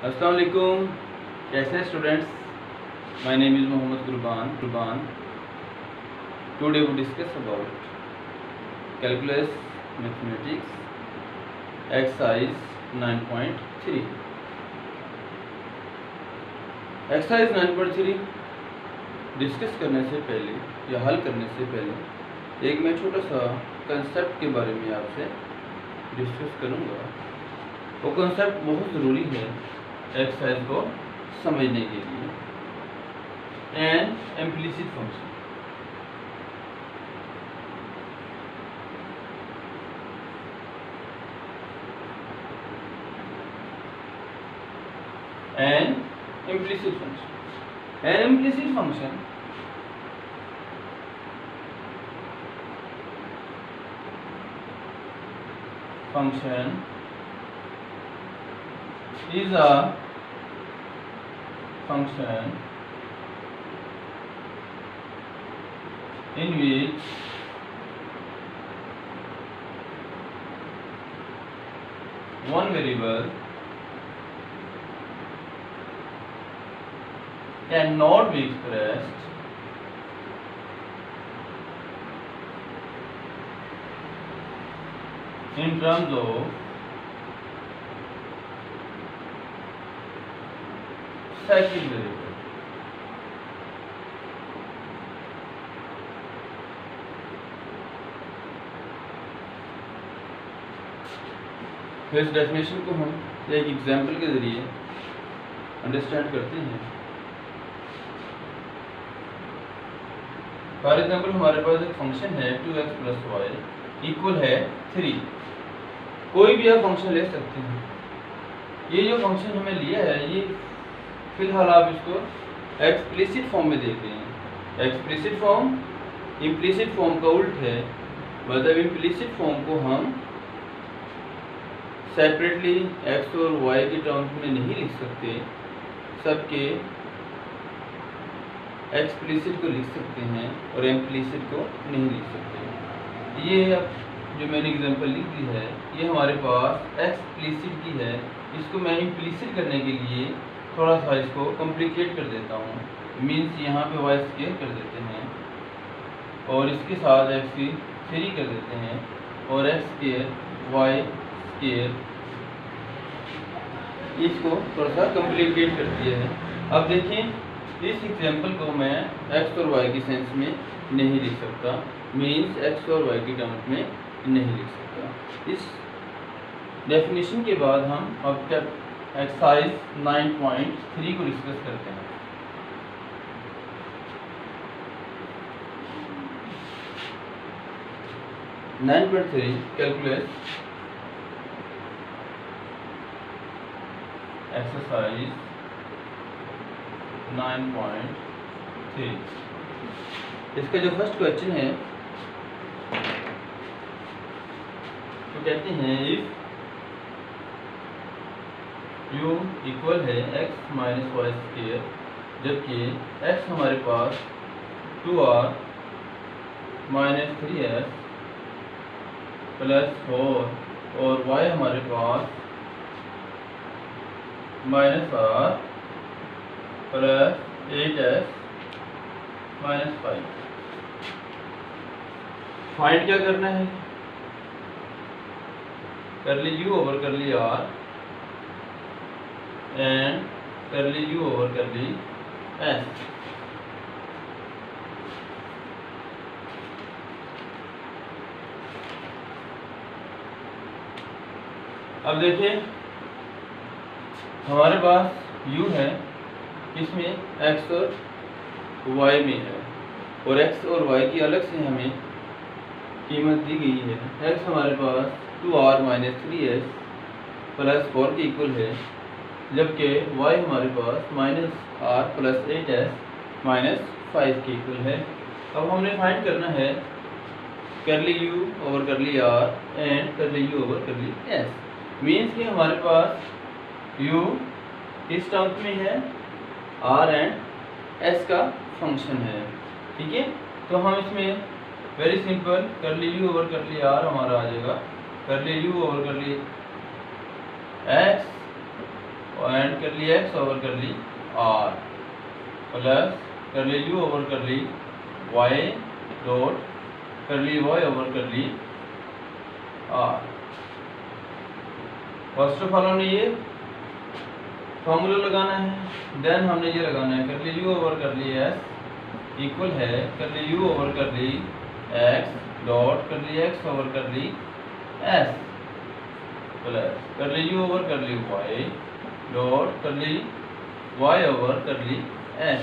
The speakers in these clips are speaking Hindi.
अस्सलाम वालेकुम। कैसे हैं students? My name is Mohammad Qurban. Today we discuss about calculus mathematics exercise 9.3। Exercise 9.3 discuss करने से पहले या हल करने से पहले एक मैं छोटा सा कंसेप्ट के बारे में आपसे डिस्कस करूँगा। वो कंसेप्ट बहुत ज़रूरी है एक्सरसाइज को समझने के लिए। N implicit function, N implicit function, N implicit function is a function in which one variable cannot be expressed in terms of second variable। फिर इस डेफिनेशन को हम एक एग्जाम्पल के जरिए अंडरस्टैंड करते हैं। फॉर एग्जाम्पल हमारे पास एक फंक्शन है 2x + y इक्वल है 3। कोई भी आप फंक्शन ले सकते हैं। ये जो फंक्शन हमें लिया है ये फिलहाल आप इसको एक्सप्लिसिट फॉर्म में देख रहे हैं। एक्सप्लिसिट फॉर्म इम्प्लिसिट फॉर्म का उल्ट है। मतलब इम्प्लिसिट फॉर्म को हम सेपरेटली x और y के टर्म्स में नहीं लिख सकते, सबके एक्सप्लिसिट को लिख सकते हैं और इम्प्लिसिट को नहीं लिख सकते। ये जो मैंने एग्जांपल लिख दी है ये हमारे पास एक्सप्लिसिट की है। इसको मैं इम्प्लिसिट करने के लिए थोड़ा सा इसको कॉम्प्लिकेट कर देता हूँ। मीन्स यहाँ पे y स्क्वायर कर देते हैं और इसके साथ x की 3 कर देते हैं और x स्क्वायर y स्क्वायर, इसको थोड़ा सा कॉम्प्लिकेट कर दिया है। अब देखें इस एग्जाम्पल को मैं x और y की सेंस में नहीं लिख सकता, मीन्स x और y की टर्म्स में नहीं लिख सकता। इस डेफिनेशन के बाद हम अब एक्सरसाइज 9.3 को डिस्कस करते हैं। Calculus exercise 9.3। इसका जो फर्स्ट क्वेश्चन है तो कहते हैं इफ u इक्वल है x - y स्क्वायर, जबकि x हमारे पास 2r - 3s + 4 और y हमारे पास -r + 8s - 5। फाइंड क्या करना है? करली u ओवर करली r एंड करली u ओवर करली s। अब देखिए हमारे पास u है, इसमें x और y में है और x और y की अलग से हमें कीमत दी गई है। x हमारे पास 2r - 3s + 4 के इक्वल है, जबकि y हमारे पास -r + 8s - 5 के इक्वल है। अब हमने फाइंड करना है करली u ओवर करली r एंड करली u ओवर करली s। मीन्स कि हमारे पास u इस टर्म्स में है, r एंड s का फंक्शन है। ठीक है, तो हम इसमें वेरी सिंपल करली यू ओवर करली आर हमारा आ जाएगा करली यू ओवर करली एक्स एंड कर ली एक्स ओवर कर ली आर प्लस कर ली यू ओवर कर ली वाई डॉट कर ली वाई ओवर कर ली आर। फर्स्ट ऑफ ऑल हमने ये फॉर्मूला लगाना है, देन हमने ये लगाना है कर ली यू ओवर कर ली एस इक्वल है कर ली यू ओवर कर ली एक्स डॉट कर ली एक्स ओवर कर ली एस प्लस कर ली यू ओवर कर ली वाई डॉट कर ली वाई ओवर कर ली एस।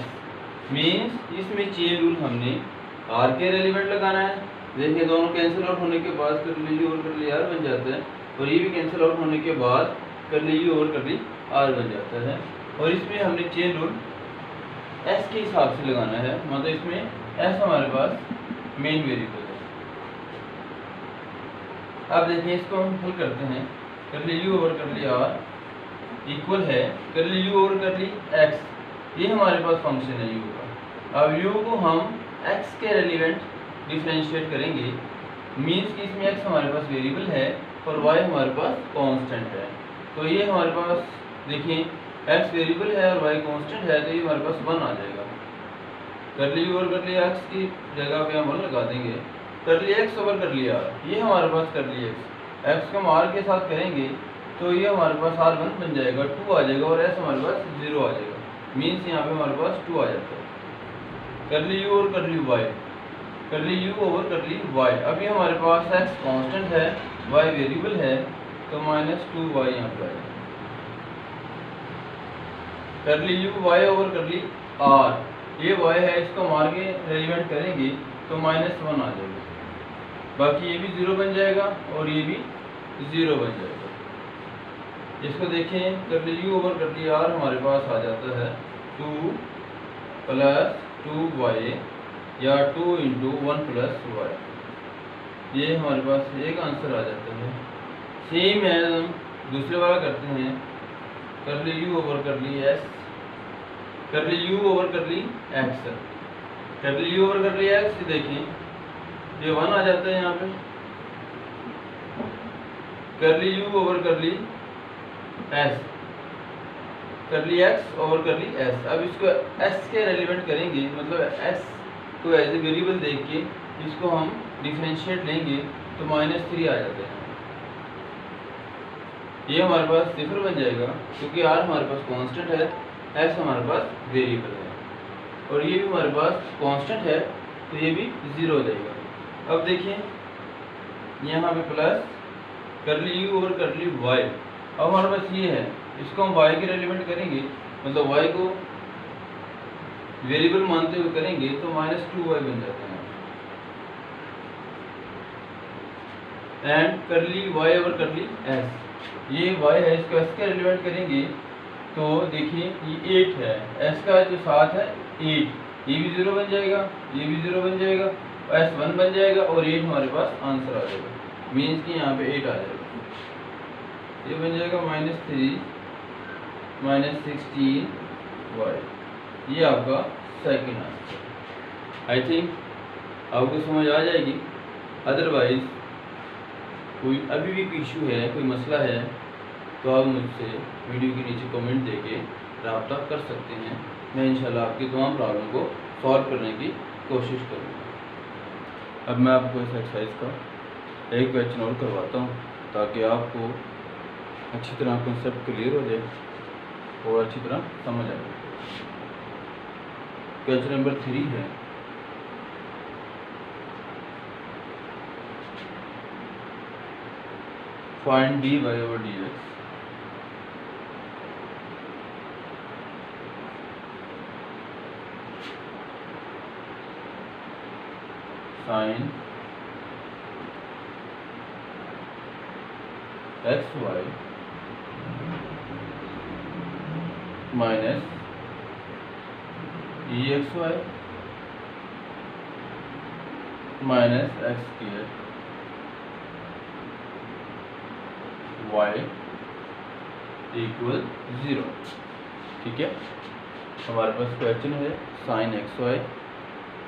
मीन्स इसमें चेन रूल हमने आर के रेलिवेंट लगाना है। देखिए दोनों कैंसिल आउट होने के बाद कर ली यू ओवर कर ली आर बन जाता है, और ये भी कैंसिल आउट होने के बाद कर ली यू ओवर कर ली आर बन जाता है। और इसमें हमने चेन रूल एस के हिसाब से लगाना है, मतलब इसमें एस हमारे पास मेन वेरिएबल है। अब देखिए इसको हम हल करते हैं। कर ली यू ओवर कर ली आर इक्वल है कर ली यू ओवर कर ली एक्स, ये हमारे पास फंक्शन है यू का। अब यू को हम एक्स के रेलिवेंट डिफरेंशिएट करेंगे, मीन्स कि इसमें एक्स हमारे पास वेरिएबल है और वाई हमारे पास कांस्टेंट है। तो ये हमारे पास देखिए एक्स वेरिएबल है और वाई कांस्टेंट है, तो ये हमारे पास 1 आ जाएगा। कर ली ओवर कर ली एक्स की जगह पे हम 1 लगा देंगे। कर ली एक्स ओवर कर लिया, ये हमारे पास कर ली एक्स को हम आर के साथ करेंगे तो ये हमारे पास R1 बन जाएगा, 2 आ जाएगा, और एस हमारे पास 0 आ जाएगा। मीन्स यहाँ पे हमारे पास 2 आ जाता है। कर ली यू और कर ली वाई कर ली यू ओवर कर ली वाई। अभी हमारे पास एक्स कांस्टेंट है, वाई वेरिएबल है, तो -2y यहाँ पर आएगा। कर ली यू वाई ओवर कर ली आर, ये वाई है, इसको हम आर के रेलिवेंट करेंगे तो -1 आ जाएगा। बाकी ये भी 0 बन जाएगा और ये भी 0 बन जाएगा। इसको देखें कर ली यू ओवर कर ली आर हमारे पास आ जाता है 2 + 2y या 2 × 1 + y, ये हमारे पास एक आंसर आ जाता है। सेम है हम दूसरे वाला करते हैं। कर ली यू ओवर कर ली एस कर ली यू ओवर कर ली एक्स कर ली यू ओवर कर ली एक्स, देखें ये 1 आ जाता है यहाँ पे। कर ली यू ओवर कर ली एस कर ली एक्स ओवर कर ली एस। अब इसको एस के रेलिवेंट करेंगे, मतलब एस को एज ए वेरिएबल देख के इसको हम डिफरेंशिएट लेंगे तो -3 आ जाते हैं। ये हमारे पास 0 बन जाएगा क्योंकि आर हमारे पास कांस्टेंट है, एस हमारे पास वेरिएबल है, और ये भी हमारे पास कांस्टेंट है तो ये भी 0 हो जाएगा। अब देखिए यहाँ पे प्लस कर ली यू ओवर कर ली वाई। अब हमारे पास ये है, इसको हम y के रेलिवेंट करेंगे, मतलब y को वेरिएबल मानते हुए करेंगे तो -2y बन जाता है। एंड कर ली y ओवर कर ली s, ये y है, इसको s के रेलिवेंट करेंगे तो देखिए ये 8 है, s का जो 7 है 8, ये भी 0 बन जाएगा, ये भी 0 बन जाएगा, s 1 बन जाएगा और 8 हमारे पास आंसर आ जाएगा। मीन्स कि यहाँ पे 8 आ जाएगा, ये बन जाएगा -3 -16y, ये आपका सेकंड आंसर। आई थिंक आपको समझ आ जाएगी। अदरवाइज कोई अभी भी कोई इशू है, कोई मसला है, तो आप मुझसे वीडियो के नीचे कमेंट देके रब्ता कर सकते हैं। मैं इंशाल्लाह आपकी तमाम प्रॉब्लम को सॉल्व करने की कोशिश करूँगा। अब मैं आपको इस एक्सरसाइज का एक क्वेश्चन और करवाता हूँ ताकि आपको अच्छी तरह कॉन्सेप्ट क्लियर हो जाए और अच्छी तरह समझ आ जाए। क्वेश्चन नंबर 3 है, find dy/dx sin xy minus exy minus x square y equal 0। ठीक है, हमारे पास क्वेश्चन है sin xy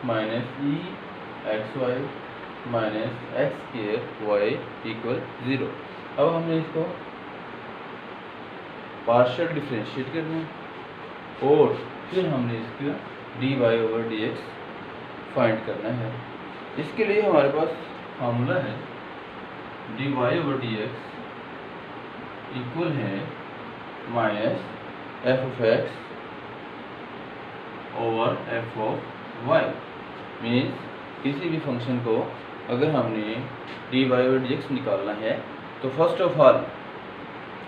minus exy minus x square y equal 0। अब हमने इसको पार्शियल डिफरेंशिएट करना है और फिर हमने इसका dy/dx फाइंड करना है। इसके लिए हमारे पास फार्मूला है dy/dx इक्वल है minus f(x) over f(y)। Means किसी भी फंक्शन को अगर हमने dy/dx निकालना है तो फर्स्ट ऑफ ऑल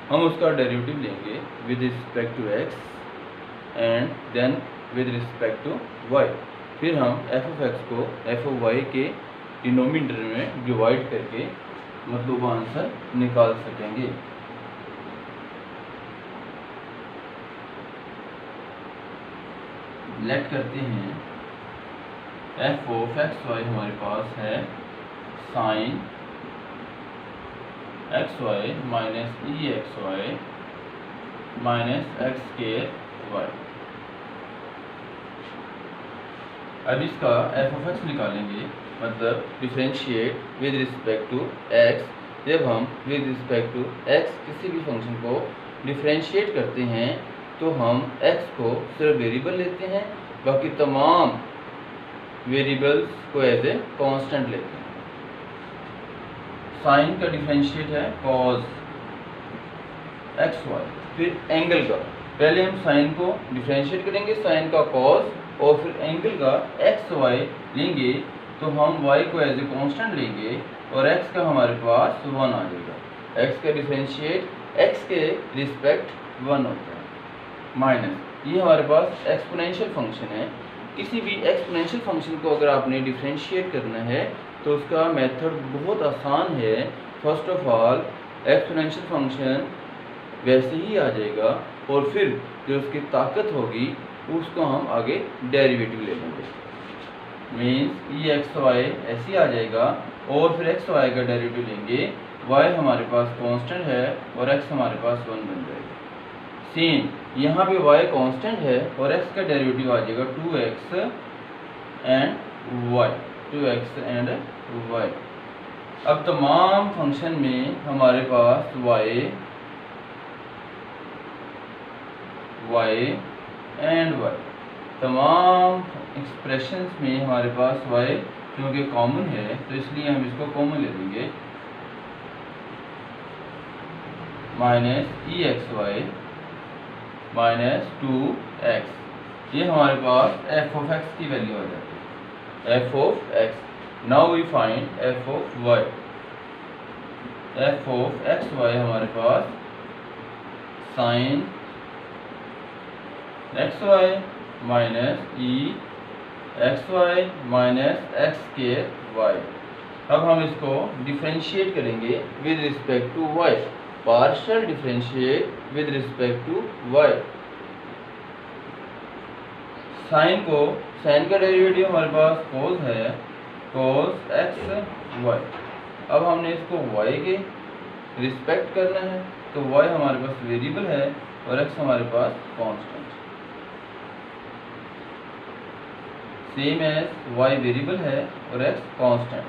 हम उसका डेरिवेटिव लेंगे with respect to x and then with respect to y। फिर हम f(x) को f(y) के डिनोमिनेटर में डिवाइड करके मतलब आंसर निकाल सकेंगे। लेट करते हैं f(x, y) हमारे पास है sin xy minus exy minus x²y। अब इसका f(x) निकालेंगे मतलब differentiate with respect to x। जब हम विद रिस्पेक्ट टू x किसी भी फंक्शन को डिफरेंशिएट करते हैं तो हम x को सिर्फ वेरिएबल लेते हैं, बाकी तमाम वेरिएबल्स को एज ए कांस्टेंट लेते हैं। साइन का डिफरेंशिएट है cos xy। फिर एंगल का पहले हम साइन को डिफरेंशिएट करेंगे, साइन का cos और फिर एंगल का xy लेंगे तो हम y को एज ए कांस्टेंट लेंगे और x का हमारे पास 1 आ जाएगा। x का डिफरेंशिएट x के रिस्पेक्ट 1 होता है। माइनस ये हमारे पास एक्सपोनेंशियल फंक्शन है। किसी भी एक्सपोनेंशियल फंक्शन को अगर आपने डिफरेंशिएट करना है तो उसका मेथड बहुत आसान है। First of all exponential function वैसे ही आ जाएगा और फिर जो उसकी ताकत होगी उसको हम आगे डेरिवेटिव ले लेंगे। मीन्स ये xy ऐसे आ जाएगा और फिर xy का डेरिवेटिव लेंगे, y हमारे पास कांस्टेंट है और x हमारे पास 1 बन जाएगा। सेम यहाँ पे y कांस्टेंट है और x का डेरिवेटिव आ जाएगा 2x एंड y। अब तमाम फंक्शन में हमारे पास y एंड y, तमाम एक्सप्रेशंस में हमारे पास y क्योंकि कॉमन है तो इसलिए हम इसको कॉमन ले लेंगे। माइनस exy माइनस 2x, ये हमारे पास f(x) की वैल्यू आ जाती है। f(x), now we find f(y). f(xy) हमारे पास sin xy minus exy minus x²y। अब हम इसको डिफरेंशिएट करेंगे with respect to y। Partial differentiate with respect to y। Sine का डेरिवेटिव हमारे पास cos है, cos xy। अब हमने इसको y के रिस्पेक्ट करना है तो y हमारे पास वेरिएबल है और x हमारे पास constant. Same as y variable है और x constant,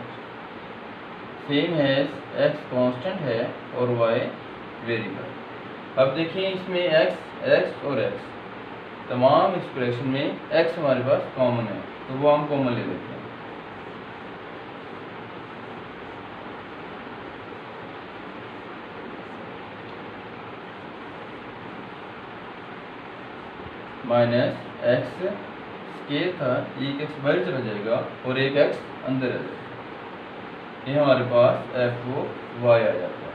same as x constant है और y वेरिएबल। अब देखिए इसमें x और x तमाम एक्सप्रेशन में x हमारे पास कॉमन है तो वो हम कॉमन ले लेते हैं। माइनस x स्केयर था, एक x बाहर चला जाएगा और एक x अंदर आ जाएगा। ये हमारे पास f(y) आ जाता है।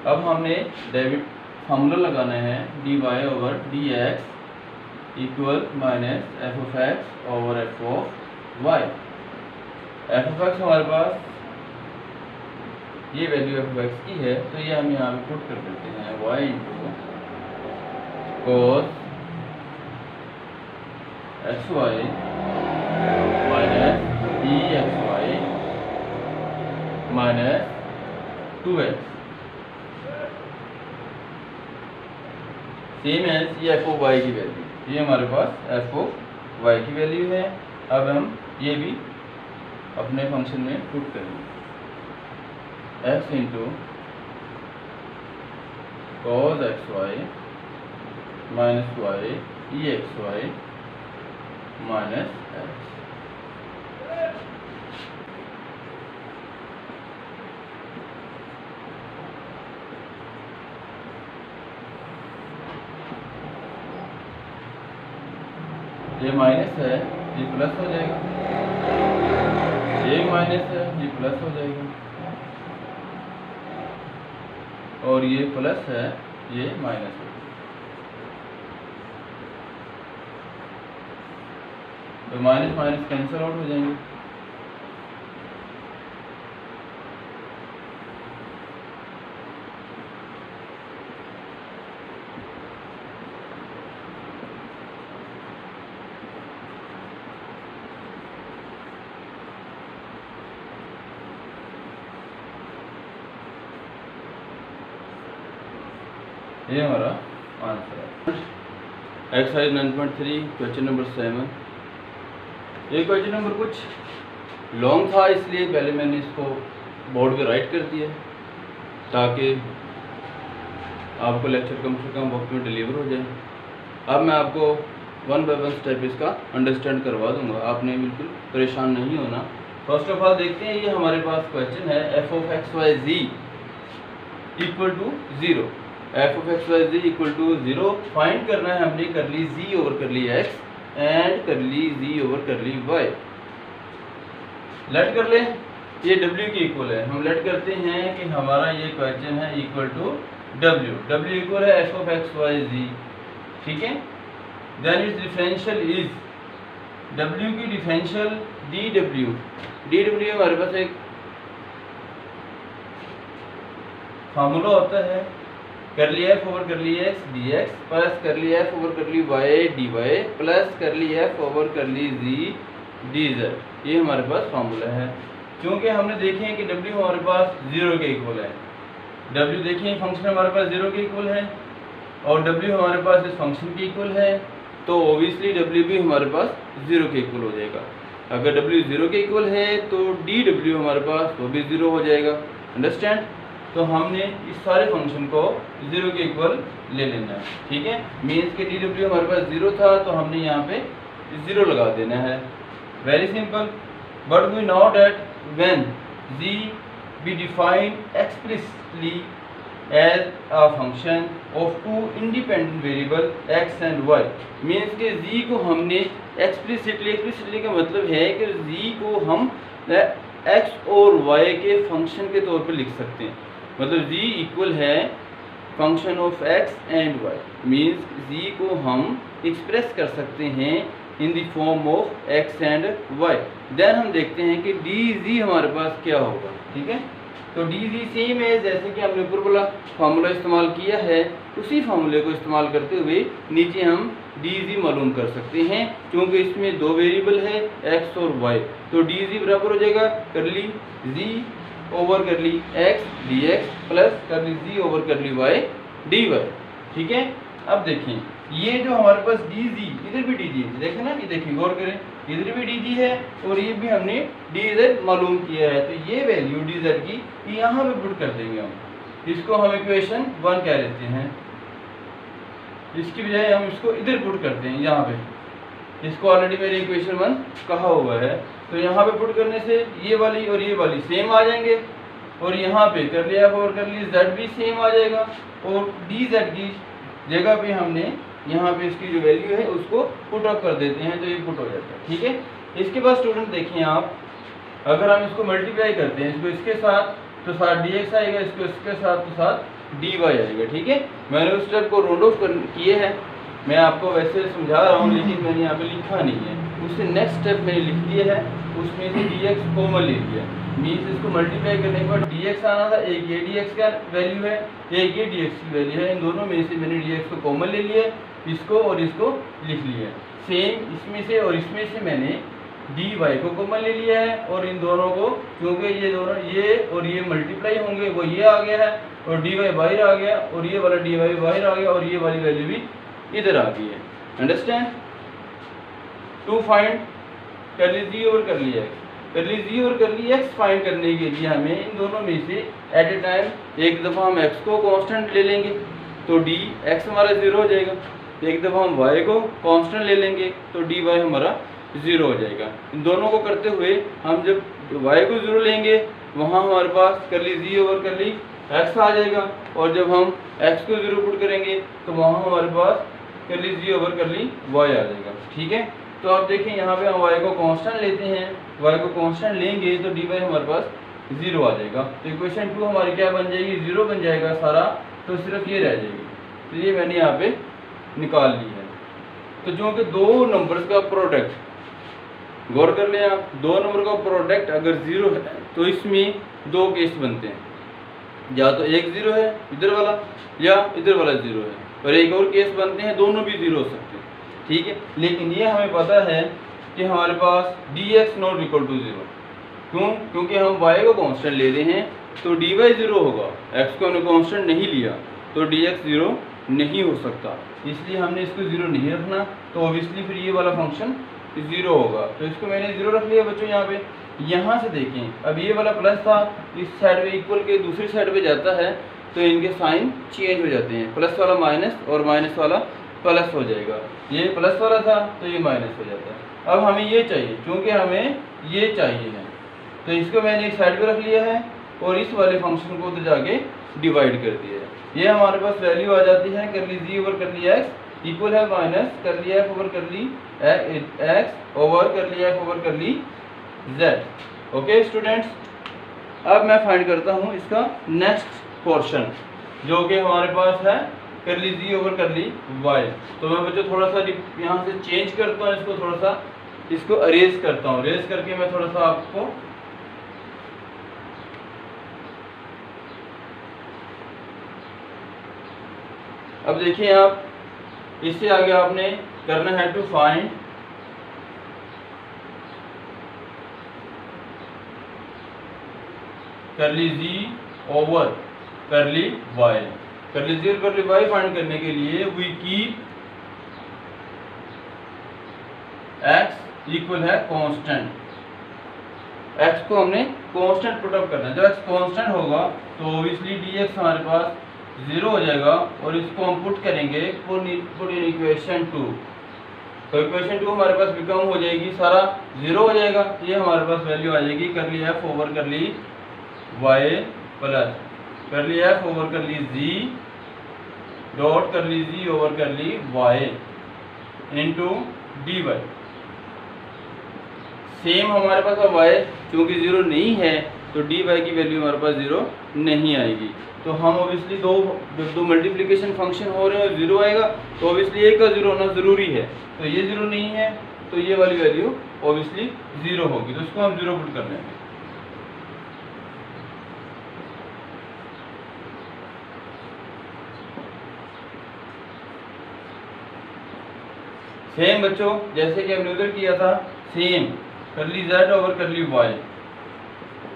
अब हमने डेबिट फार्मूला लगाना है dy/dx equal minus f(x) over f(y). f(x) हमारे पास ये वैल्यू f(x) की है तो ये हम यहाँ पे पुट कर देते हैं y into cos xy minus exy minus 2x। Same as ये f(y) की वैल्यू, ये हमारे पास f(y) की वैल्यू है। अब हम ये भी अपने फंक्शन में पुट करेंगे। x into cos xy minus y e x Y minus x. ये माइनस है, ये प्लस हो जाएगा, ये माइनस है, ये प्लस हो जाएगा, और ये प्लस है, ये माइनस है। तो माइनस माइनस कैंसिल आउट हो जाएंगे। ये हमारा आंसर है। Exercise 9.3 question number 7। ये क्वेश्चन नंबर कुछ लॉन्ग था, इसलिए पहले मैंने इसको बोर्ड पे राइट कर दिया ताकि आपको लेक्चर कम से कम वक्त में डिलीवर हो जाए। अब मैं आपको वन बाय वन स्टेप इसका अंडरस्टैंड करवा दूंगा, आपने बिल्कुल परेशान नहीं होना। फर्स्ट ऑफ ऑल देखते हैं, ये हमारे पास क्वेश्चन है F of X Y Z equal to 0। F of X Y Z equal to 0 find करना है हमने कर ली जी ओवर कर ली एक्स एंड कर ली जी ओवर कर ली वाई। लेट कर ले, ये w के इक्वल है। हम लेट करते हैं कि हमारा ये क्वेश्चन है इक्वल टू w इक्वल है F of X Y Z, ठीक है। Then its differential is w की डिफरेंशियल dw हमारे पास एक फार्मूला होता है, कर लिया एफ ओवर कर ली एक्स डी एक्स प्लस कर लिया एफ ओवर कर ली वाई डी वाई प्लस कर ली एफ ओवर कर ली जी डी जेड। ये हमारे पास फार्मूला है। क्योंकि हमने देखे हैं कि w हमारे पास 0 के इक्वल है, w देखें फंक्शन हमारे पास 0 के इक्वल है और w हमारे पास इस फंक्शन के इक्वल है, तो ओबियसली w भी हमारे पास 0 के इक्वल हो जाएगा। अगर w 0 के इक्वल है तो dw हमारे पास वो भी 0 हो जाएगा। अंडरस्टैंड? तो हमने इस सारे फंक्शन को 0 के इक्वल ले लेना है, ठीक है। मीन्स के dw हमारे पास 0 था तो हमने यहाँ पे 0 लगा देना है। Very simple. But we know that when g be defined explicitly as a function of two independent variable x and y, means के g को हमने explicitly का मतलब है कि g को हम x और y के फंक्शन के तौर पर लिख सकते हैं। मतलब g इक्वल है function of x and y, means g को हम एक्सप्रेस कर सकते हैं in the form of x and y। Then हम देखते हैं कि dg हमारे पास क्या होगा, ठीक है। तो dg सेम है जैसे कि हमने ऊपर वाला फार्मूला इस्तेमाल किया है, उसी फार्मूले को इस्तेमाल करते हुए नीचे हम dg मालूम कर सकते हैं। क्योंकि इसमें दो वेरिएबल है x और y, तो dg बराबर हो जाएगा कर ली g ओवर कर ली x dx प्लस कर ली g ओवर कर ली y dy, ठीक है। अब देखें ये जो हमारे पास dg, इधर भी dg है, देखें ना, ये देखिए गौर करें, इधर भी dg है और ये भी हमने dz मालूम किया है। तो ये वैल्यू dz की यहाँ पे पुट कर देंगे हम, इसको हम इक्वेशन 1 कह देते हैं। इसकी बजाय हम इसको इधर पुट करते हैं, यहाँ पे इसको ऑलरेडी मेरे इक्वेशन 1 कहा हुआ है। तो यहाँ पे पुट करने से ये वाली और ये वाली सेम आ जाएंगे और यहाँ पे कर लिया और कर ली z भी सेम आ जाएगा और dz की जगह पे हमने यहाँ पे इसकी जो वैल्यू है उसको पुट अप कर देते हैं, तो ये पुट हो जाता है, ठीक है। इसके बाद स्टूडेंट देखें आप, अगर हम इसको मल्टीप्लाई करते हैं, इसको इसके साथ तो साथ dx आएगा, इसको इसके साथ तो साथ dy आएगा, ठीक है। मैंने उस स्टेप को रोड ऑफ किए हैं, मैं आपको वैसे समझा रहा हूँ लेकिन मैंने यहाँ पे लिखा नहीं है। उससे नेक्स्ट स्टेप मैंने लिख दिया है, उसमें से dx कॉमन ले लिया, मीन्स इसको मल्टीप्लाई करने के बाद dx आना था, एक ये dx का वैल्यू है, एक ये dx की वैल्यू है, इन दोनों में से मैंने dx को कॉमन ले लिया, इसको और इसको लिख लिया। सेम इसमें से और इसमें से मैंने dy को कॉमन ले लिया है और इन दोनों को, क्योंकि ये दोनों ये और ये मल्टीप्लाई होंगे, वो ये आ गया है और dy बाहर आ गया और ये वाला dy बाहर आ गया और ये वाली वैल्यू भी इधर आ गई है। अंडरस्टैंड? टू फाइंड कर ली जी और कर ली एक्स, कर ली जी और कर ली एक्स फाइंड करने के लिए हमें इन दोनों में से एट ए टाइम एक दफ़ा हम एक्स को कांस्टेंट ले लेंगे, तो डी एक्स हमारा 0 हो जाएगा। एक दफ़ा हम y को कांस्टेंट ले लेंगे तो dy हमारा 0 हो जाएगा। इन दोनों को करते हुए हम जब y को 0 लेंगे वहाँ हमारे पास करली z ओवर करली x आ जाएगा, और जब हम x को 0 पुट करेंगे तो वहाँ हमारे पास करली z ओवर करली y आ जाएगा। ठीक है, तो आप देखें यहाँ पे हम y को कांस्टेंट लेते हैं, y को कांस्टेंट लेंगे तो dy हमारे पास 0 आ जाएगा। तो इक्वेशन 2 हमारी क्या बन जाएगी, 0 बन जाएगा सारा, तो सिर्फ ये रह जाएगी। तो ये मैंने यहाँ पे निकाल ली है। तो जो कि दो नंबर्स का प्रोडक्ट, गौर कर लें आप, दो नंबर का प्रोडक्ट अगर 0 है तो इसमें दो केस बनते हैं, या तो एक 0 है इधर वाला या इधर वाला 0 है, और एक और केस बनते हैं दोनों भी 0 हो सकते हैं। ठीक है, लेकिन ये हमें पता है कि हमारे पास dx नॉट इक्वल टू 0, क्यों? क्योंकि हम y को कांस्टेंट ले रहे हैं तो dy 0 होगा, x को हमने कांस्टेंट नहीं लिया तो dx 0 नहीं हो सकता, इसलिए हमने इसको 0 नहीं रखना, तो ऑब्वियसली फिर ये वाला फंक्शन 0 होगा। तो इसको मैंने 0 रख लिया बच्चों। यहाँ पे यहाँ से देखें, अब ये वाला प्लस था, इस साइड पे इक्वल के दूसरी साइड पे जाता है तो इनके साइन चेंज हो जाते हैं, प्लस वाला माइनस और माइनस वाला प्लस हो जाएगा। ये प्लस वाला था तो ये माइनस हो जाता है। अब हमें ये चाहिए, क्योंकि हमें ये चाहिए है, तो इसको मैंने एक साइड पे रख लिया है और इस वाले फंक्शन को उधर जाके डिवाइड कर दिया है। ये हमारे पास वैल्यू आ जाती है करली जी ओवर करली एक्स इक्वल है माइनस करली एफ ओवर करली एक्स ओवर करली एफ ओवर करली जेड। ओके स्टूडेंट्स, अब मैं फाइंड करता हूँ इसका नेक्स्ट पोर्शन जो कि हमारे पास है करली जी ओवर करली वाई। तो मैं बच्चों थोड़ा सा यहाँ से चेंज करता हूँ, इसको थोड़ा सा इसको अरेज करता हूँ, अरेज करके मैं थोड़ा सा आपको अब देखिए आप, इससे आगे आपने करना है टू फाइंड करली जी ओवर करली वाई। करली जी और करली वाई फाइंड करने के लिए वी कीप x इक्वल है कांस्टेंट, x को हमने कांस्टेंट पुट अप करना है। जब x कांस्टेंट होगा तो ऑब्वियसली dx हमारे पास 0 हो जाएगा, और इसको हम पुट करेंगे पुट इन इक्वेशन 2, तो इक्वेशन 2 हमारे पास बिकम हो जाएगी, सारा 0 हो जाएगा। ये हमारे पास वैल्यू आ जाएगी curly f over curly y plus curly f over curly g dot curly g over curly y into d y. Same हमारे पास अब y चूँकि 0 नहीं है तो dy की वैल्यू हमारे पास 0 नहीं आएगी। तो हम ऑब्वियसली दो मल्टीप्लिकेशन फंक्शन हो रहे हैं और 0 आएगा, तो ऑब्वियसली एक का 0 होना ज़रूरी है। तो ये 0 नहीं है तो ये वाली वैल्यू ऑब्वियसली 0 होगी, तो इसको हम 0 पुट कर लेंगे। सेम बच्चों जैसे कि हमने उधर किया था, सेम करली z ओवर करली y,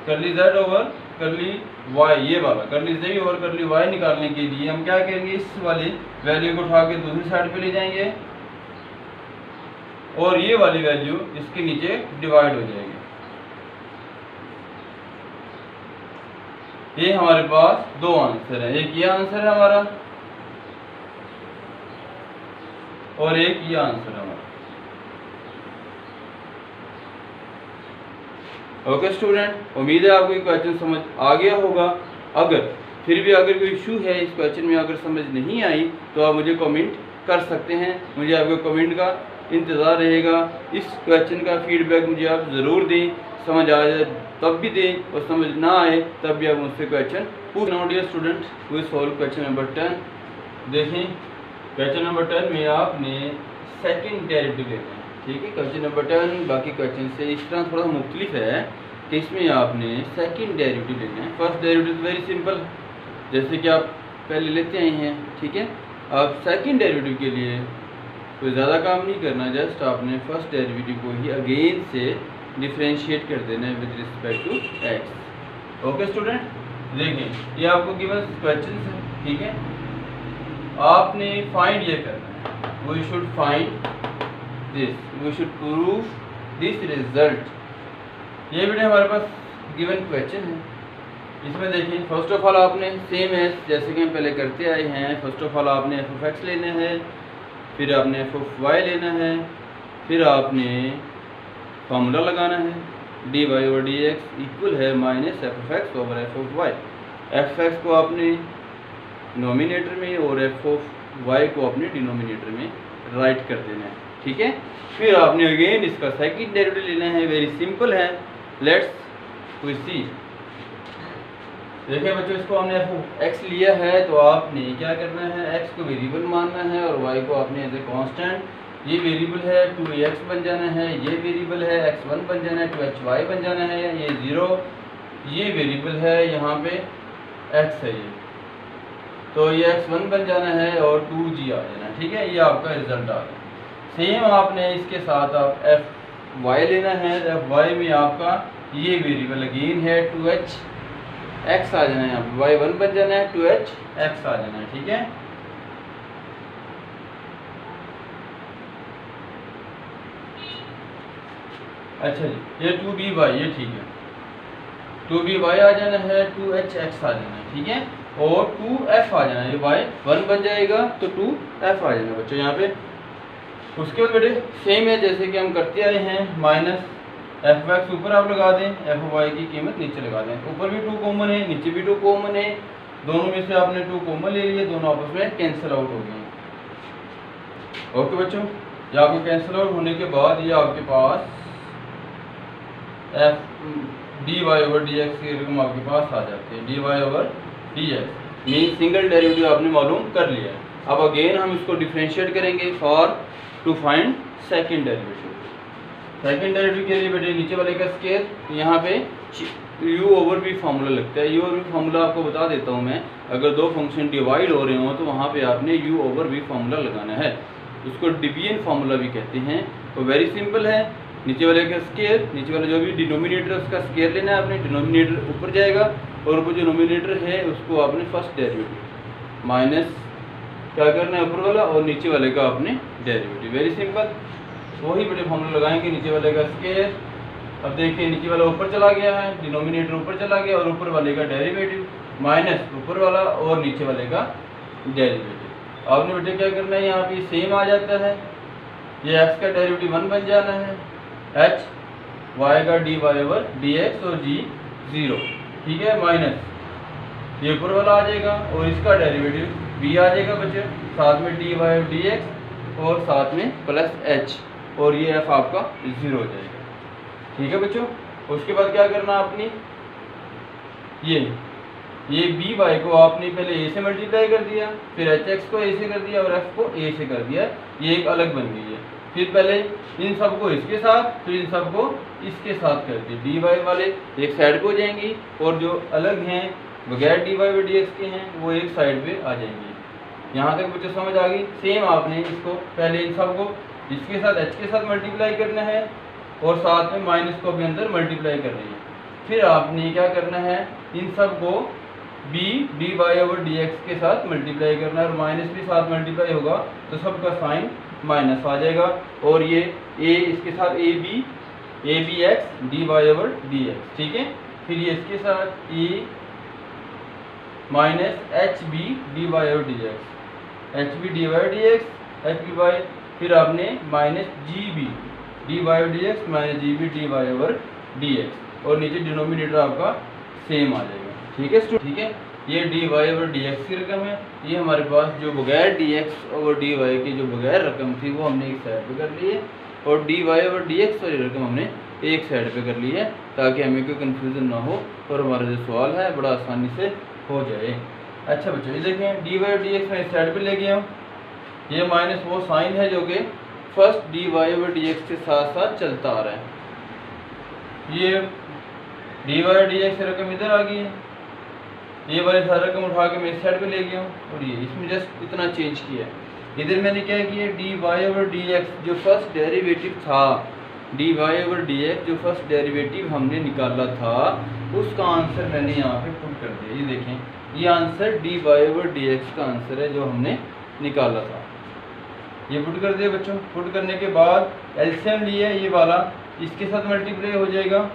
करली z ओवर करली y, ये वाला करली z ओवर करली y निकालने के लिए हम क्या करेंगे, इस वाली वैल्यू को उठा के दूसरी साइड पे ले जाएंगे और ये वाली वैल्यू इसके नीचे डिवाइड हो जाएगी। ये हमारे पास दो आंसर है, एक ये आंसर है हमारा और एक ये आंसर है हमारा। ओके स्टूडेंट, उम्मीद है आपको ये क्वेश्चन समझ आ गया होगा। अगर फिर भी अगर कोई इशू है इस क्वेश्चन में, अगर समझ नहीं आई तो आप मुझे कमेंट कर सकते हैं, मुझे आपके कमेंट का इंतज़ार रहेगा। इस क्वेश्चन का फीडबैक मुझे आप ज़रूर दें, समझ आ जाए तब भी दें और समझ ना आए तब भी आप मुझसे क्वेश्चन पूछ। Now dear student, we solve question number 10। देखें क्वेश्चन नंबर 10 में आपने सेकंड डेरिवेटिव लेना है, ठीक है। क्वेश्चन नंबर 10 बाकी क्वेश्चन से इस तरह थोड़ा मुख्तलिफ है कि इसमें आपने सेकंड डेरिवेटिव लेना है। फर्स्ट डेरिवेटिव वेरी सिंपल, जैसे कि आप पहले लेते आए हैं, ठीक है। अब सेकंड डेरिवेटिव के लिए कोई ज़्यादा काम नहीं करना, जस्ट आपने फर्स्ट डेरिवेटिव को ही अगेन से डिफ्रेंशिएट कर देना है with respect to X. Okay student, देखें ये आपको गिवन क्वेश्चन है, ठीक है। आपने फाइंड ये करना है, we should find this, we should prove this result. ये बेटे हमारे पास गिवन क्वेश्चन है। इसमें देखें फर्स्ट ऑफ ऑल आपने सेम है जैसे कि हम पहले करते आए हैं, फर्स्ट ऑफ ऑल आपने f(x) लेना है, फिर आपने एफ ऑफ वाई लेना है, फिर आपने फार्मूला लगाना है d Y over D x equal है minus F of x over F of y. F x को आपने नोमिनेटर में और एफ ऑफ वाई को अपने डिनोमिनेटर में राइट कर देना है, ठीक है। फिर आपने अगेन इसका सेकंड डेरिवेटिव लेना है, वेरी सिंपल है, लेट्स वी सी। देखिए बच्चों, इसको हमने एफ एक्स लिया है तो आपने क्या करना है, एक्स को वेरिएबल मानना है और वाई को आपने एज ए कांस्टेंट, ये वेरिएबल है 2x बन जाना है, ये वेरिएबल है x1 बन जाना है, 2hy बन जाना है, ये 0, ये वेरिएबल है यहाँ पे x है ये, तो ये x1 बन जाना है और 2g आ जाना है, ठीक है। ये आपका रिजल्ट आ गया। सेम आपने इसके साथ आप fy लेना है, fy में आपका ये वेरिएबल अगेन है 2h x आ जाना है, यहाँ पे y1 बन जाना है, 2h x आ जाना है, ठीक है। अच्छा जी, ये 2by ये ठीक है, 2by आ जाना है, 2hx आ जाना है, ठीक है, और 2f आ जाना है, ये y1 बन जाएगा तो 2f आ जाना बच्चों यहाँ पे। उसके बाद बेटे सेम है जैसे कि हम करते आए हैं, माइनस एफ एक्स ऊपर आप लगा दें, एफ वाई की कीमत नीचे लगा दें, ऊपर भी 2 कॉमन है, नीचे भी 2 कॉमन है, दोनों में से आपने 2 कॉमन ले लिए, दोनों आपस में कैंसिल आउट हो गए। ओके बच्चों, ये आपके कैंसिल आउट होने के बाद ये आपके पास f d Y over D x की रकम आपके पास आ जाती है, d Y over D x mean single derivative आपने मालूम कर लिया है। अब अगेन हम इसको डिफ्रेंशिएट करेंगे for to find second derivative. Second derivative के लिए बेटे नीचे वाले का स्केयर, यहाँ पे u ओवर v फार्मूला लगता है। u ओवर v फार्मूला आपको बता देता हूँ मैं, अगर दो फंक्शन डिवाइड हो रहे हो तो वहाँ पे आपने u ओवर v फार्मूला लगाना है, उसको डिवीजन फार्मूला भी कहते हैं। तो वेरी सिंपल है, नीचे वाले का स्केयर, नीचे वाला जो भी डिनोमिनेटर उसका स्केयर लेना है आपने, डिनोमिनेटर ऊपर जाएगा और ऊपर जो नोमिनेटर है उसको आपने फर्स्ट डेरिवेटिव माइनस क्या करना है ऊपर वाला और नीचे वाले का आपने डेरिवेटिव। वेरी सिंपल, वही बड़े फॉर्मूला लगाएंगे, नीचे वाले का स्केयर, अब देखिए नीचे वाला ऊपर चला गया है, डिनोमिनेटर ऊपर चला गया और ऊपर वाले का डेरिवेटिव माइनस ऊपर वाला और नीचे वाले का डेरिवेटिव। आपने बेटे क्या करना है, यहाँ पे सेम आ जाता है, ये x का डेरिवेटिव 1 बन जाना है, h y का dy ओवर dx और g 0, ठीक है, माइनस ये ऊपर वाला आ जाएगा और इसका डेरिवेटिव b आ जाएगा बच्चे, साथ में dy और dx और साथ में प्लस h और ये f आपका 0 हो जाएगा, ठीक है बच्चों। उसके बाद क्या करना आपने, ये बी वाई को आपने पहले a से मल्टीप्लाई कर दिया, फिर एच एक्स को a से कर दिया और f को a से कर दिया, ये एक अलग बन गई है। फिर पहले इन सबको इसके साथ, फिर इन सबको इसके साथ कर दिया, डी वाई वाले एक साइड पे हो जाएंगी और जो अलग हैं बगैर डी वाई और डी एक्स के हैं वो एक साइड पे आ जाएंगी। यहाँ तक बच्चों समझ आ गई। सेम आपने इसको पहले इन सबको इसके साथ एच के साथ मल्टीप्लाई करना है और साथ में माइनस को भी अंदर मल्टीप्लाई करनी है। फिर आपने क्या करना है, इन सब को b D Y over D X के साथ मल्टीप्लाई करना है और माइनस भी साथ मल्टीप्लाई होगा तो सबका साइन माइनस आ जाएगा और ये a इसके साथ A B X D Y over D X, ठीक है। फिर ये इसके साथ e minus H B D Y over D X, H B D Y D X H B Y, फिर आपने minus G B D Y D X minus G B D Y over D X और नीचे डिनोमिनेटर आपका सेम आ जाएगा, ठीक है, ठीक है। ये D Y over D x की रकम है, ये हमारे पास जो बगैर D X over D Y की जो बगैर रकम थी वो हमने एक साइड पे कर ली है और D Y over D X वाली रकम हमने एक साइड पे कर ली है ताकि हमें कोई कन्फ्यूज़न ना हो और हमारा जो सवाल है बड़ा आसानी से हो जाए। अच्छा बच्चों, ये देखें डी वाई डी एक्स मैं इस साइड पर ले गया हूँ, ये माइनस वो साइन है जो कि first D Y over D X के साथ साथ चलता आ रहा है। ये डी वाई डी एक्स रकम इधर आ गई है, ये वाली सारी रकम उठा के मैं इस साइड पे ले गया हूँ और ये इसमें जस्ट इतना चेंज किया है। इधर मैंने क्या किया, D Y over D X जो फर्स्ट डेरिवेटिव था, D Y over D X जो फर्स्ट डेरिवेटिव हमने निकाला था उसका आंसर मैंने यहाँ पे पुट कर दिया। ये देखें, ये answer D Y over D X का आंसर है जो हमने निकाला था, ये पुट कर दिया बच्चों। पुट करने के बाद एलसीएम लिया, ये वाला इसके साथ मल्टीप्लाई हो जाएगा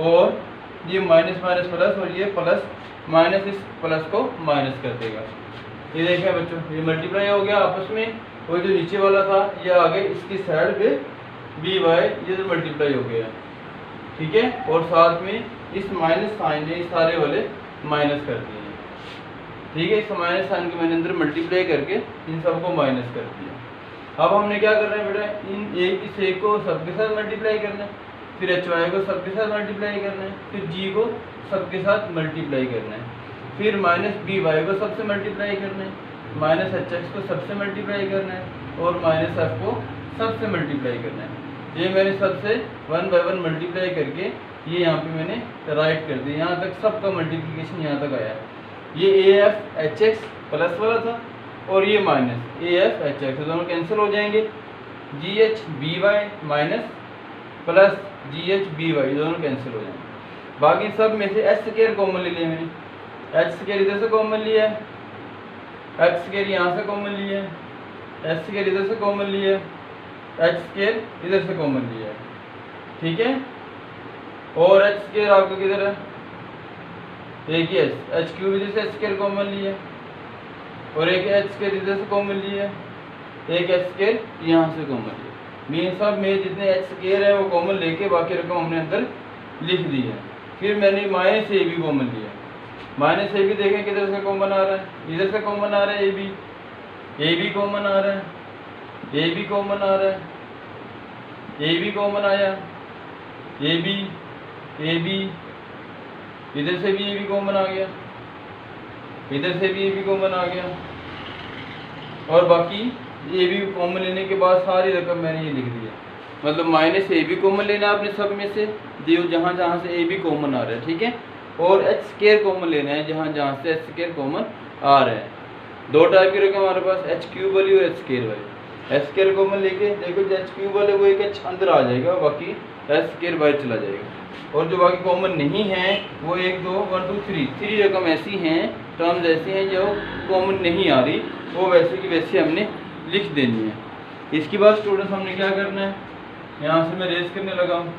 और ये माइनस माइनस प्लस और ये प्लस माइनस इस प्लस को माइनस कर देगा। ये देखें बच्चों, ये मल्टीप्लाई हो गया आपस में वो जो नीचे वाला था ये आगे इसकी साइड पे बी वाई ये तो मल्टीप्लाई हो गया, ठीक है। और साथ में इस माइनस साइन ने इस सारे वाले माइनस कर दिए, ठीक है। इस माइनस साइन को मैंने अंदर मल्टीप्लाई करके इन सबको माइनस कर दिया। अब हमने क्या करना है बेटा, इन ए को सबके साथ मल्टीप्लाई करना है, फिर एच वाई को सबके साथ मल्टीप्लाई करना है, फिर जी को सबके साथ मल्टीप्लाई करना है, फिर माइनस बी वाई को सबसे मल्टीप्लाई करना है, माइनस एच एक्स को सबसे मल्टीप्लाई करना है और माइनस एफ को सबसे मल्टीप्लाई करना है। ये मैंने सबसे 1 बाय 1 मल्टीप्लाई करके ये यहाँ पे मैंने राइट कर दिया। यहाँ तक सबका मल्टीप्लिकेशन यहाँ तक आया। ये A F H X plus वाला था और ये minus A F H X, दोनों कैंसिल हो जाएंगे। G H B Y minus plus G H B Y दोनों कैंसिल हो जाएंगे। बाकी सब में से एच स्क्वायर कॉमन ले लिया मैंने, एच स्क्वायर इधर से कॉमन लिया है, एच स्क्वायर यहाँ से कॉमन लिया है, एच स्क्वायर इधर से कॉमन लिया है, एच स्क्वायर इधर से कॉमन लिया है, ठीक है। और एच स्क्वायर आपका किधर है, एक ही एच क्यूब इधर से एच स्क्वायर कॉमन लिया है और एक एच स्क्वायर इधर से कॉमन लिया है, एक एच स्क्वायर यहाँ से कॉमन लिया। मीन सब में जितने एच स्क्वायर है वो कॉमन लेके बाकी रकम हमने अंदर लिख दी है। फिर मैंने माइनस ए भी कॉमन लिया, माइनस ए भी देखें किधर से कॉमन आ रहा है, इधर से कॉमन आ रहा है, ए बी कॉमन आ रहा है, ए बी कॉमन आ रहा है, ए बी कॉमन आया, ए बी इधर से भी ए बी कॉमन आ गया, इधर से भी ए बी कॉमन आ गया और बाकी ए बी कॉमन लेने के बाद सारी रकम मैंने ये लिख दिया। मतलब माइनस ए बी कॉमन लेना है आपने सब में से जो जहाँ जहाँ से ए बी कॉमन आ रहा है, ठीक है। और एच स्क्वायर कॉमन लेना है जहाँ जहाँ से एच स्क्वायर कॉमन आ रहा है। दो टाइप की रकम हमारे पास, एच क्यूब वाली और एच स्क्वायर वाली। एच स्क्वायर कॉमन लेके देखो जो एच क्यूब वाले वो एक एच अंदर आ जाएगा, बाकी एच स्क्वायर बाहर चला जाएगा। और जो बाकी कॉमन नहीं है वो 1 2 1 2 3 रकम ऐसी हैं, टर्म्स ऐसी हैं जो कॉमन नहीं आ रही, वो वैसे की वैसे हमने लिख देनी है। इसके बाद स्टूडेंट्स हमने क्या करना है, यहाँ से मैं रेस करने लगा हूँ।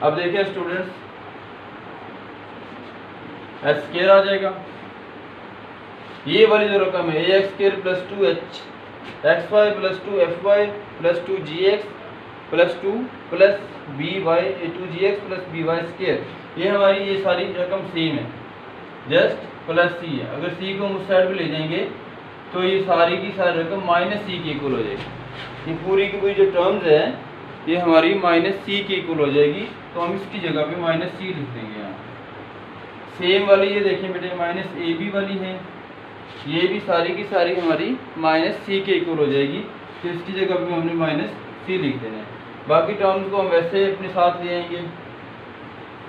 अब देखिए स्टूडेंट्स, एच स्क्वायर आ जाएगा, ये वाली जो रकम है ए x square plus 2 h x y plus 2 f y plus 2 g x plus 2 plus B y a 2 g x plus B y square, ये हमारी ये सारी रकम सेम है, जस्ट प्लस सी है। अगर सी को हम उस साइड पे ले जाएंगे तो ये सारी की सारी रकम माइनस सी के इक्वल हो जाएगी। ये पूरी की पूरी जो टर्म्स है ये हमारी माइनस सी के इक्वल हो जाएगी, तो हम इसकी जगह पे माइनस सी लिख देंगे। यहाँ सेम वाली ये देखें बेटे माइनस ए बी वाली है, ये भी सारी की सारी हमारी माइनस सी के इक्वल हो जाएगी, तो इसकी जगह पे हमने माइनस सी लिख देना है। बाकी टर्म्स को हम वैसे अपने साथ ले आएंगे,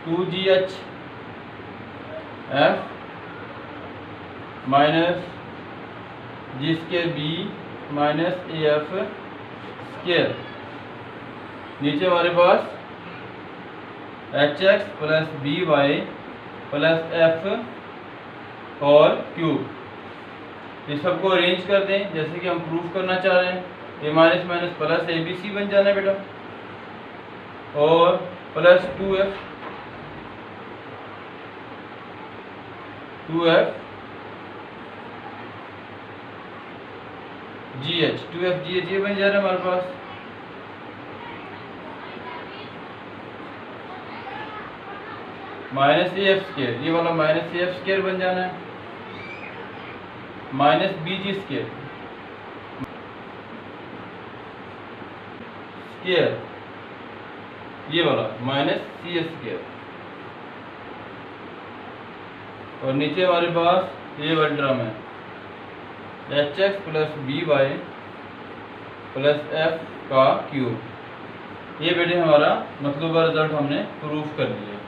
2gh F minus G square B minus A F square, नीचे हमारे पास H X plus B Y plus F और क्यूब। इस सबको अरेंज कर दें जैसे कि हम प्रूफ करना चाह रहे हैं। ये minus minus plus A B C बन जाना है बेटा, और प्लस 2f जी एच ये बन जा रहा है हमारे पास। माइनस ए एफ स्क्वायर, ये वाला माइनस ए एफ स्क्वायर बन जाना है, माइनस बी जी स्क्वायर ये वाला माइनस सी एस स्क्वायर, और नीचे हमारे पास ये वाला ड्रम है H X plus B Y plus F का क्यूब। ये बेटे हमारा मतलूबा रिजल्ट हमने प्रूफ कर लिया।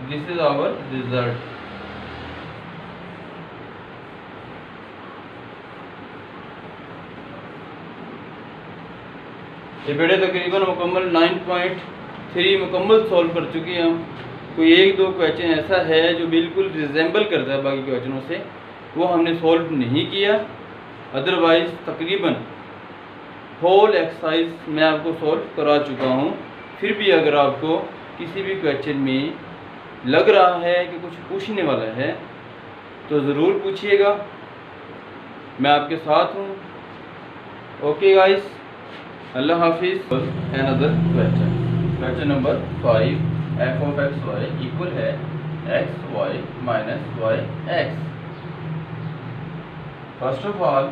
This is our result. ये बेटे तकरीबन मुकम्मल 9.3 मुकम्मल सॉल्व कर चुके हैं हम। कोई एक दो क्वेश्चन ऐसा है जो बिल्कुल रिजेंबल करता है बाकी क्वेश्चनों से, वो हमने सॉल्व नहीं किया। अदरवाइज तकरीबन होल एक्सरसाइज मैं आपको सॉल्व करा चुका हूँ। फिर भी अगर आपको किसी भी क्वेश्चन में लग रहा है कि कुछ पूछने वाला है तो ज़रूर पूछिएगा, मैं आपके साथ हूँ। ओके गाइस, अल्लाह हाफिज़। Another question number 5, F of X Y equal है X Y minus Y X. First of all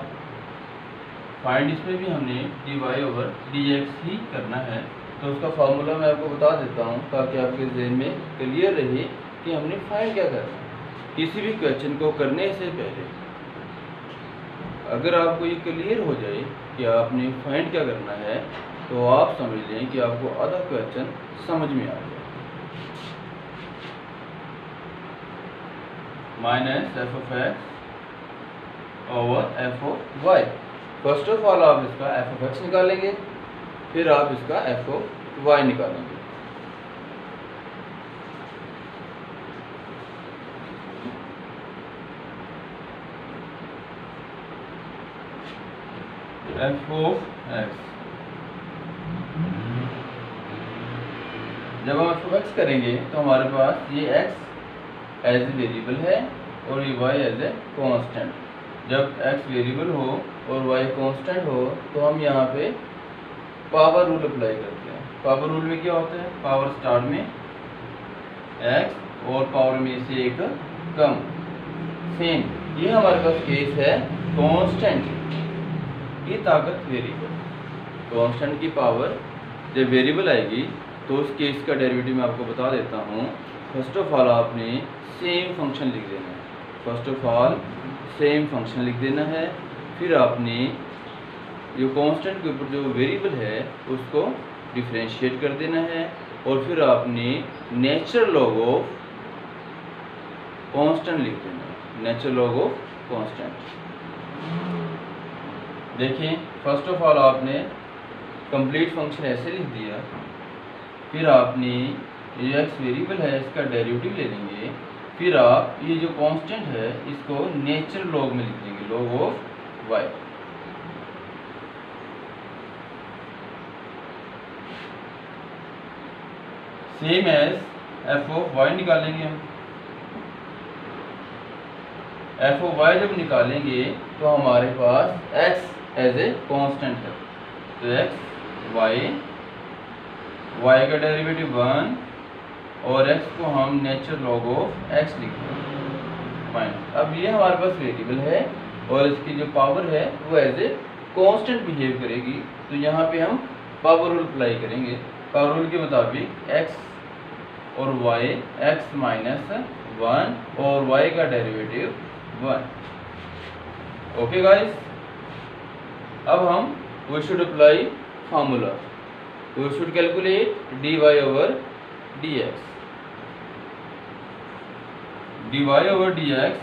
find, इसमें भी हमने D Y over D X ही करना है, तो उसका फार्मूला मैं आपको बता देता हूँ ताकि आपके जहन में क्लियर रहे कि हमने फाइंड क्या करना है। किसी भी क्वेश्चन को करने से पहले अगर आपको ये क्लियर हो जाए कि आपने फाइंड क्या करना है तो आप समझ लें कि आपको आधा क्वेश्चन समझ में आ गया। Minus F of x over F of Y. First of all आप इसका एफ ऑफ एक्स निकालेंगे, फिर आप इसका एफ ऑफ वाई निकालेंगे। एफ ऑफ एक्स, जब हम एफ ऑफ एक्स करेंगे तो हमारे पास ये एक्स एज ए वेरिएबल है और ये वाई एज ए कांस्टेंट। जब एक्स वेरिएबल हो और वाई कांस्टेंट हो तो हम यहाँ पे पावर रूल अप्लाई करते हैं। पावर रूल में क्या होता है, पावर स्टार्ट में एक्स और पावर में से एक कम। सेम ये हमारे पास केस है कांस्टेंट, ये ताकत वेरिएबल। कांस्टेंट की पावर जब वेरिएबल आएगी तो उस केस का डेरिवेटिव मैं आपको बता देता हूँ। फर्स्ट ऑफ ऑल आपने सेम फंक्शन लिख देना है। First of all same function लिख देना है, फिर आपने जो कांस्टेंट के ऊपर जो वेरिएबल है उसको डिफरेंशिएट कर देना है और फिर आपने नेचुरल लॉग ऑफ कांस्टेंट लिख देना है। Natural log of constant. देखिए फर्स्ट ऑफ ऑल आपने कंप्लीट फंक्शन ऐसे लिख दिया, फिर आपने ये एक्स वेरिएबल है इसका डेरिवेटिव ले लेंगे, फिर आप ये जो कांस्टेंट है इसको नेचुरल लॉग में लिख देंगे, log of Y. Same as F of Y निकालेंगे हम। एफ ऑफ वाई जब निकालेंगे तो हमारे पास एक्स एज ए कांस्टेंट है, तो एक्स वाई, वाई का डेरिवेटिव 1 और एक्स को हम नेचुरल लॉग ऑफ एक्स लिखते हैं माइनस। अब ये हमारे पास वेरिएबल है और इसकी जो पावर है वो एज ए कांस्टेंट बिहेव करेगी, तो यहाँ पे हम पावर रूल अप्लाई करेंगे। पावर रूल के मुताबिक एक्स और वाई, एक्स माइनस 1 और वाई का डेरिवेटिव 1। ओके गाइस, अब हम we should apply formula. We should calculate D Y over D X. D Y over D x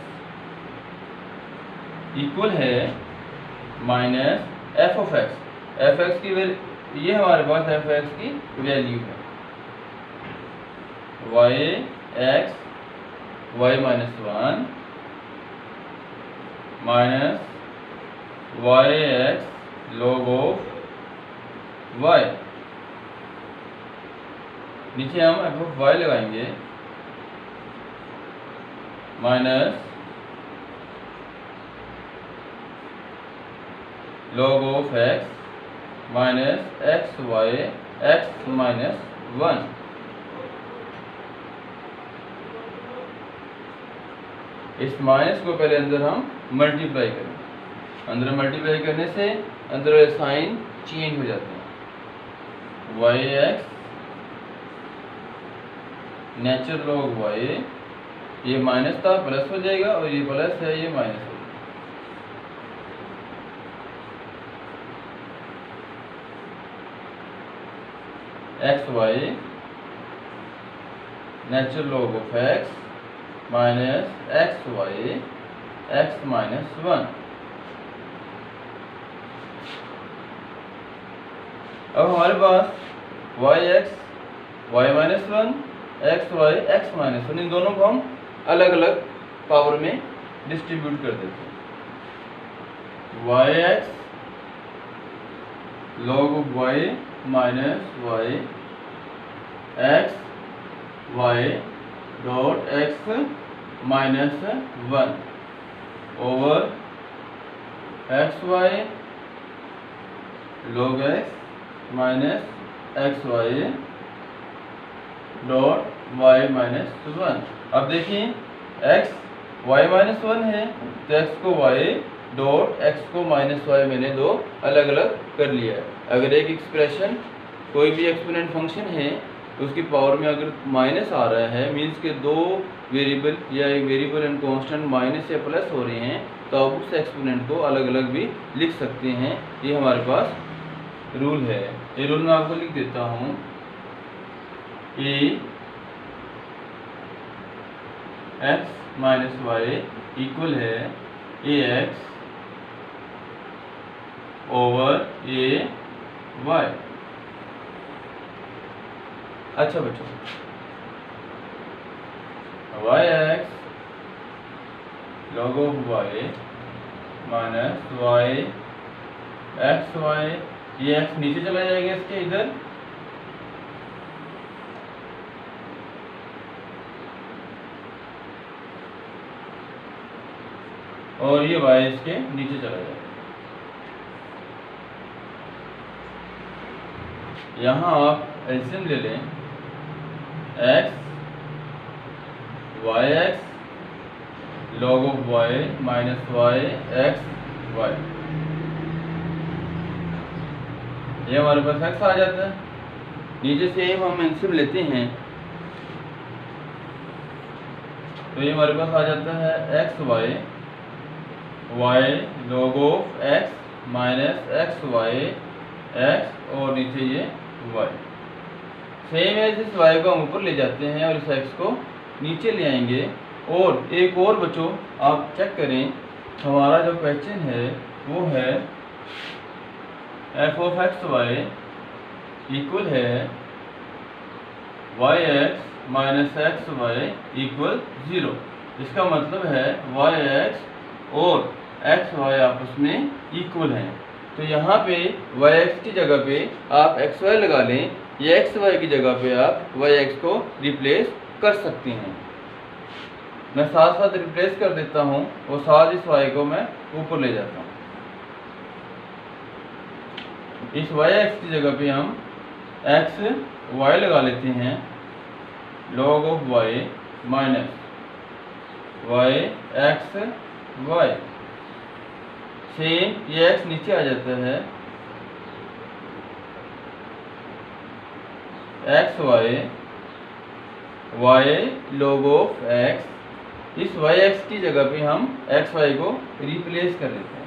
equal है minus F of X. F X की ये हमारे पास एफ एक्स की वैल्यू है, Y x Y minus 1 minus Y X log of Y. नीचे हम एफ ऑफ वाई लगाएंगे minus log of X minus X Y X minus 1। इस माइनस को पहले अंदर हम मल्टीप्लाई करें। अंदर मल्टीप्लाई करने से अंदर साइन चेंज हो जाते हैं। Y X natural log Y, ये माइनस था प्लस हो जाएगा और ये प्लस है ये माइनस हो जाएगा। X Y natural log of X minus X Y X minus 1। अब हमारे पास Y x Y minus 1 X Y X minus 1, इन दोनों को हम अलग अलग पावर में डिस्ट्रीब्यूट कर देते हैं। Y X log of y minus y x y dot x minus 1 over X Y log x minus X Y dot y minus 1। अब देखिए x y माइनस 1 है तो x को y डॉट x को माइनस y मैंने दो अलग अलग कर लिया है। अगर एक एक्सप्रेशन कोई भी एक्सपोनेंट फंक्शन है तो उसकी पावर में अगर माइनस आ रहा है मीन्स के दो वेरिएबल या एक वेरिएबल एंड कांस्टेंट माइनस या प्लस हो रहे हैं तो आप उस एक्सपोनेंट को अलग अलग भी लिख सकते हैं। ये हमारे पास रूल है। ये रूल मैं आपको लिख देता हूँ। A X minus Y equal है ए एक्स ओवर ए वाई। अच्छा बच्चों, Y X log of Y minus Y x Y, ये एक्स नीचे चला जाएगा इसके इधर, और ये वाई इसके नीचे चला जाएगा। यहाँ आप एलसीएम ले लें, X Y X log of Y minus Y x Y, ये हमारे पास एक्स आ जाता है। नीचे से हम एलसीएम लेते हैं तो ये हमारे पास आ जाता है X Y Y log of X minus X Y X और नीचे ये वाई। सेम एज इस वाई को हम ऊपर ले जाते हैं और इस एक्स को नीचे ले आएंगे। और एक और बच्चों आप चेक करें, हमारा जो क्वेश्चन है वो है F of X Y equal है Y X minus X Y equal 0। इसका मतलब है वाई एक्स और एक्स वाई आपस में इक्वल हैं। तो यहाँ पे वाई एक्स की जगह पे आप एक्स वाई लगा लें, या एक्स वाई की जगह पे आप वाई एक्स को रिप्लेस कर सकते हैं। मैं साथ साथ रिप्लेस कर देता हूँ और साथ इस वाई को मैं ऊपर ले जाता हूँ। इस वाई एक्स की जगह पे हम एक्स वाई लगा लेते हैं, log of Y minus Y x Y. Same ये एक्स नीचे आ जाता है, X Y Y log of X. इस वाई एक्स की जगह पे हम एक्स वाई को रिप्लेस कर देते हैं।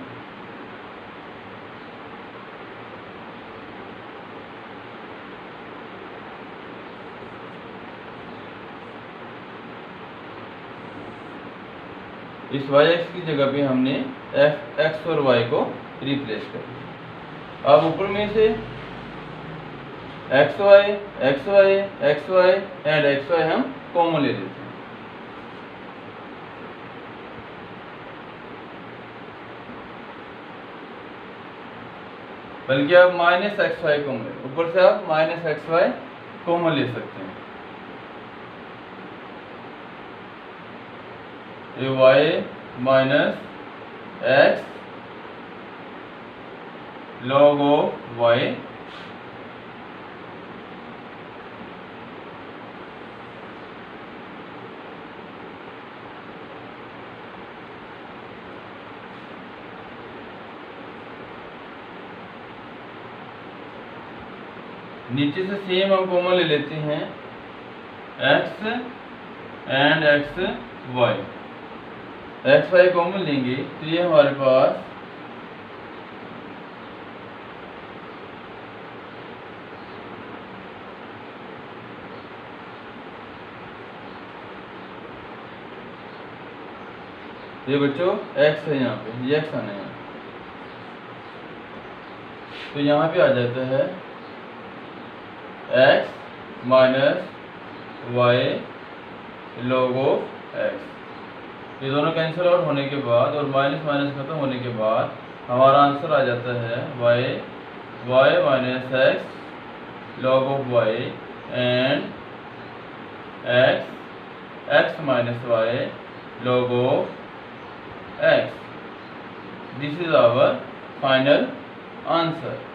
इस वाई एक्स की जगह पे हमने एफ एक्स और वाई को रिप्लेस कर दिया। अब ऊपर में से X Y x Y x Y and x Y हम कॉमन ले लेते हैं। बल्कि आप माइनस एक्स वाई कॉमन, ऊपर से आप माइनस एक्स वाई कॉमन ले सकते हैं। ये y minus x log of Y नीचे से सेम हम कॉमन ले लेते हैं, x and x Y. X y common लेंगे तो ये हमारे पास ये बच्चों एक्स है, यहाँ पे ये एक्स आना है तो यहाँ पे आ जाता है x minus y log of x. ये दोनों कैंसिल आउट होने के बाद और माइनस माइनस खत्म होने के बाद हमारा आंसर आ जाता है Y y minus x log of y and x minus y log of x. This is our final answer.